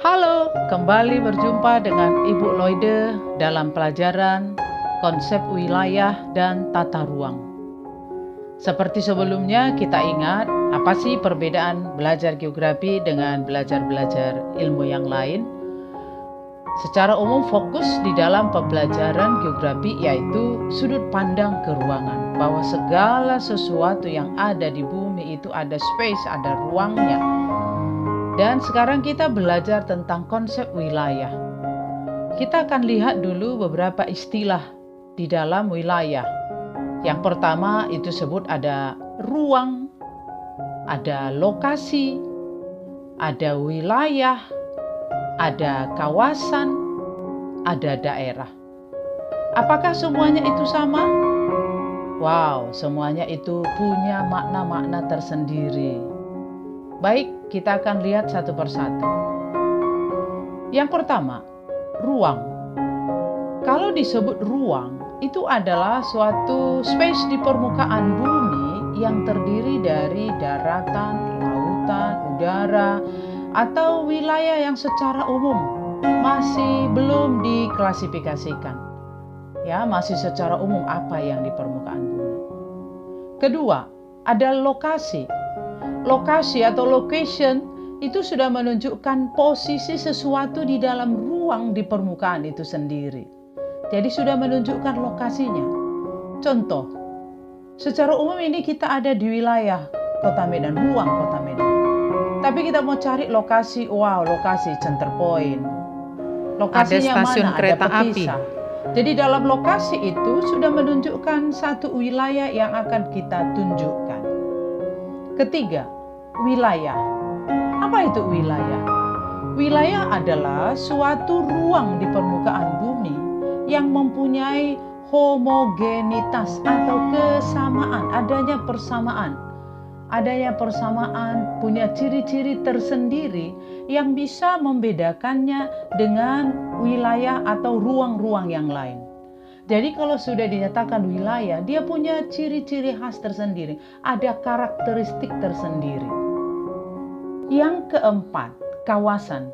Halo, kembali berjumpa dengan Ibu Loide dalam pelajaran konsep wilayah dan tata ruang. Seperti sebelumnya, kita ingat apa sih perbedaan belajar geografi dengan belajar ilmu yang lain? Secara umum fokus di dalam pembelajaran geografi yaitu sudut pandang ke ruangan, bahwa segala sesuatu yang ada di bumi itu ada space, ada ruangnya. Dan sekarang kita belajar tentang konsep wilayah. Kita akan lihat dulu beberapa istilah di dalam wilayah. Yang pertama itu sebut ada ruang, ada lokasi, ada wilayah, ada kawasan, ada daerah. Apakah semuanya itu sama? Wow, semuanya itu punya makna-makna tersendiri. Baik, kita akan lihat satu persatu. Yang pertama, ruang. Kalau disebut ruang, itu adalah suatu space di permukaan bumi yang terdiri dari daratan, lautan, udara, atau wilayah yang secara umum masih belum diklasifikasikan. Ya, masih secara umum apa yang di permukaan bumi. Kedua, ada lokasi. Lokasi atau location itu sudah menunjukkan posisi sesuatu di dalam ruang di permukaan itu sendiri. Jadi sudah menunjukkan lokasinya. Contoh, secara umum ini kita ada di wilayah Kota Medan, ruang Kota Medan. Tapi kita mau cari lokasi, lokasi center point. Lokasinya ada stasiun mana? kereta Ada petisah. Jadi dalam lokasi itu sudah menunjukkan satu wilayah yang akan kita tunjukkan. Ketiga, wilayah. Apa itu wilayah? Wilayah adalah suatu ruang di permukaan bumi yang mempunyai homogenitas atau kesamaan, adanya persamaan, punya ciri-ciri tersendiri yang bisa membedakannya dengan wilayah atau ruang-ruang yang lain. Jadi kalau sudah dinyatakan wilayah, dia punya ciri-ciri khas tersendiri, ada karakteristik tersendiri. Yang keempat, kawasan.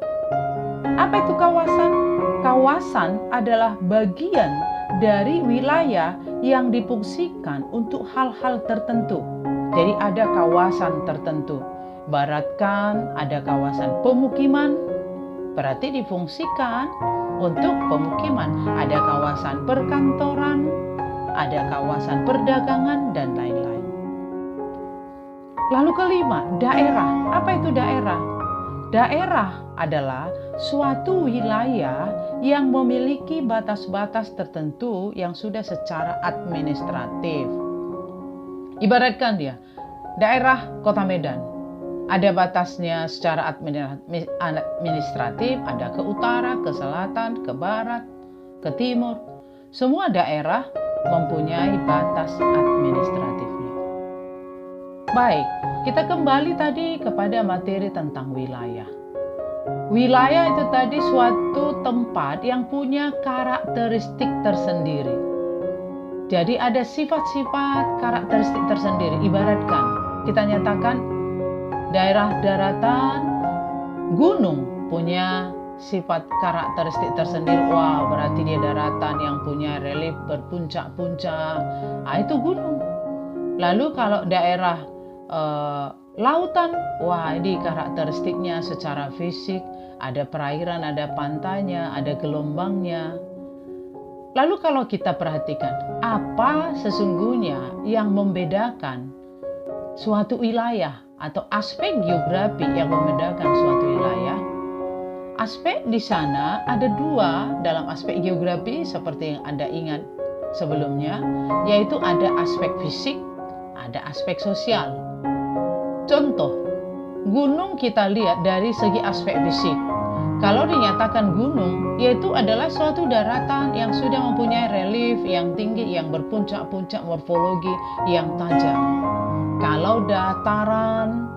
Apa itu kawasan? Kawasan adalah bagian dari wilayah yang difungsikan untuk hal-hal tertentu. Jadi ada kawasan tertentu. Ibaratkan ada kawasan pemukiman, berarti difungsikan untuk pemukiman. Ada kawasan perkantoran, ada kawasan perdagangan, dan lain-lain. Lalu kelima, daerah. Apa itu daerah? Daerah adalah suatu wilayah yang memiliki batas-batas tertentu yang sudah secara administratif. Ibaratkan dia, daerah Kota Medan. Ada batasnya secara administratif, ada ke utara, ke selatan, ke barat, ke timur. Semua daerah mempunyai batas administratifnya. Baik, kita kembali tadi kepada materi tentang wilayah. Wilayah itu tadi suatu tempat yang punya karakteristik tersendiri. Jadi ada sifat-sifat karakteristik tersendiri. Ibaratkan, kita nyatakan daerah daratan, gunung punya sifat karakteristik tersendiri. Berarti dia daratan yang punya relief berpuncak-puncak. Itu gunung. Lalu kalau daerah lautan, ini karakteristiknya secara fisik, ada perairan, ada pantainya, ada gelombangnya. Lalu kalau kita perhatikan, apa sesungguhnya yang membedakan suatu wilayah atau aspek geografi yang membedakan suatu wilayah? Aspek di sana ada dua dalam aspek geografi seperti yang Anda ingat sebelumnya, yaitu ada aspek fisik, ada aspek sosial. Contoh, gunung kita lihat dari segi aspek fisik. Kalau dinyatakan gunung, yaitu adalah suatu daratan yang sudah mempunyai relief yang tinggi, yang berpuncak-puncak, morfologi yang tajam. Kalau dataran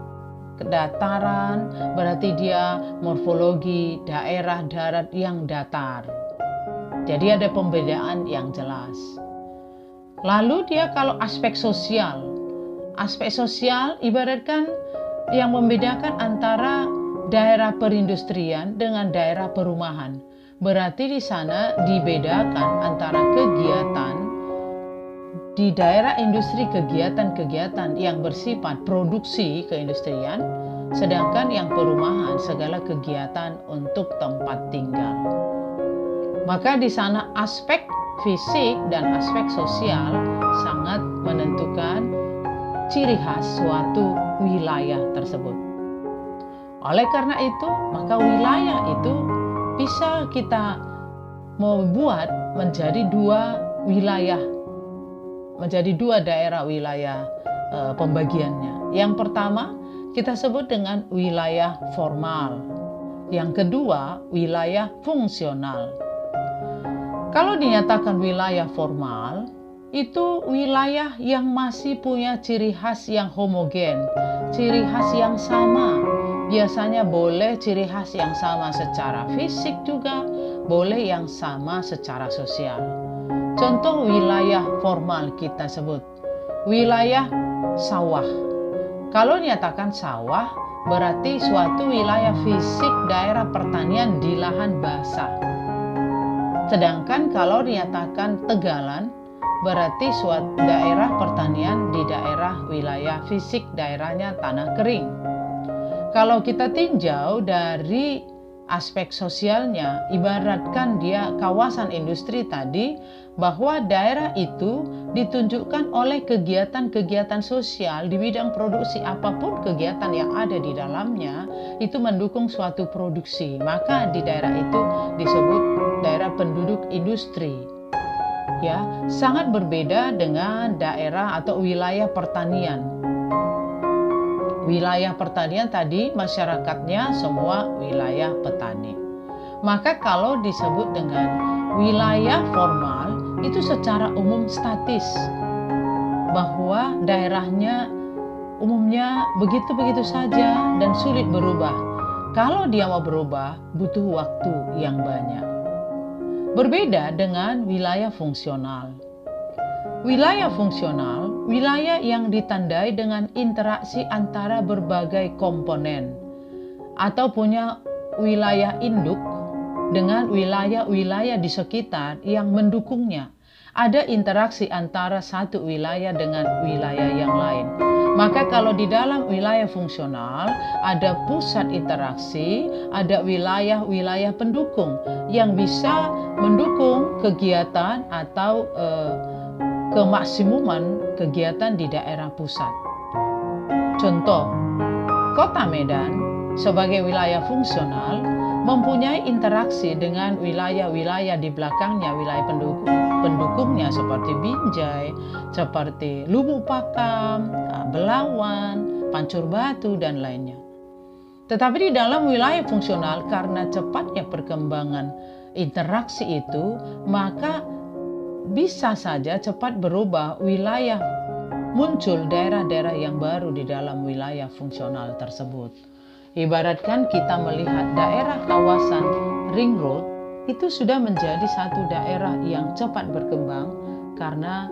berarti dia morfologi daerah darat yang datar. Jadi ada pembedaan yang jelas. Lalu dia kalau aspek sosial ibaratkan yang membedakan antara daerah perindustrian dengan daerah perumahan. Berarti di sana dibedakan antara kegiatan di daerah industri, kegiatan-kegiatan yang bersifat produksi keindustrian, sedangkan yang perumahan segala kegiatan untuk tempat tinggal. Maka di sana aspek fisik dan aspek sosial sangat menentukan ciri khas suatu wilayah tersebut. Oleh karena itu, maka wilayah itu bisa kita membuat menjadi dua wilayah, menjadi dua daerah wilayah pembagiannya. Yang pertama kita sebut dengan wilayah formal. Yang kedua wilayah fungsional. Kalau dinyatakan wilayah formal, itu wilayah yang masih punya ciri khas yang homogen, ciri khas yang sama. Biasanya boleh ciri khas yang sama secara fisik juga, boleh yang sama secara sosial. Contoh wilayah formal kita sebut wilayah sawah. Kalau dinyatakan sawah, berarti suatu wilayah fisik daerah pertanian di lahan basah. Sedangkan kalau dinyatakan tegalan, berarti suatu daerah pertanian di daerah wilayah fisik daerahnya tanah kering. Kalau kita tinjau dari aspek sosialnya, ibaratkan dia kawasan industri tadi, bahwa daerah itu ditunjukkan oleh kegiatan-kegiatan sosial di bidang produksi, apapun kegiatan yang ada di dalamnya itu mendukung suatu produksi. Maka di daerah itu disebut daerah penduduk industri. Ya, sangat berbeda dengan daerah atau wilayah pertanian. Wilayah pertanian tadi masyarakatnya semua wilayah petani. Maka kalau disebut dengan wilayah formal itu secara umum statis, bahwa daerahnya umumnya begitu-begitu saja dan sulit berubah. Kalau dia mau berubah butuh waktu yang banyak. Berbeda dengan wilayah fungsional. Wilayah fungsional, wilayah yang ditandai dengan interaksi antara berbagai komponen atau punya wilayah induk dengan wilayah-wilayah di sekitar yang mendukungnya. Ada interaksi antara satu wilayah dengan wilayah yang lain. Maka kalau di dalam wilayah fungsional ada pusat interaksi, ada wilayah-wilayah pendukung yang bisa mendukung kegiatan atau kemaksimuman kegiatan di daerah pusat. Contoh, Kota Medan sebagai wilayah fungsional mempunyai interaksi dengan wilayah-wilayah di belakangnya, wilayah pendukungnya seperti Binjai, seperti Lubuk Pakam, Belawan, Pancur Batu, dan lainnya. Tetapi di dalam wilayah fungsional, karena cepatnya perkembangan interaksi itu, maka bisa saja cepat berubah wilayah, muncul daerah-daerah yang baru di dalam wilayah fungsional tersebut. Ibaratkan kita melihat daerah kawasan Ring Road itu sudah menjadi satu daerah yang cepat berkembang karena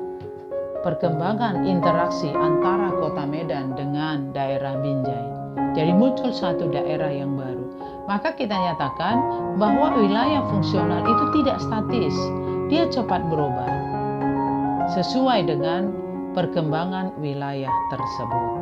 perkembangan interaksi antara Kota Medan dengan daerah Binjai. Jadi muncul satu daerah yang baru. Maka kita nyatakan bahwa wilayah fungsional itu tidak statis, dia cepat berubah sesuai dengan perkembangan wilayah tersebut.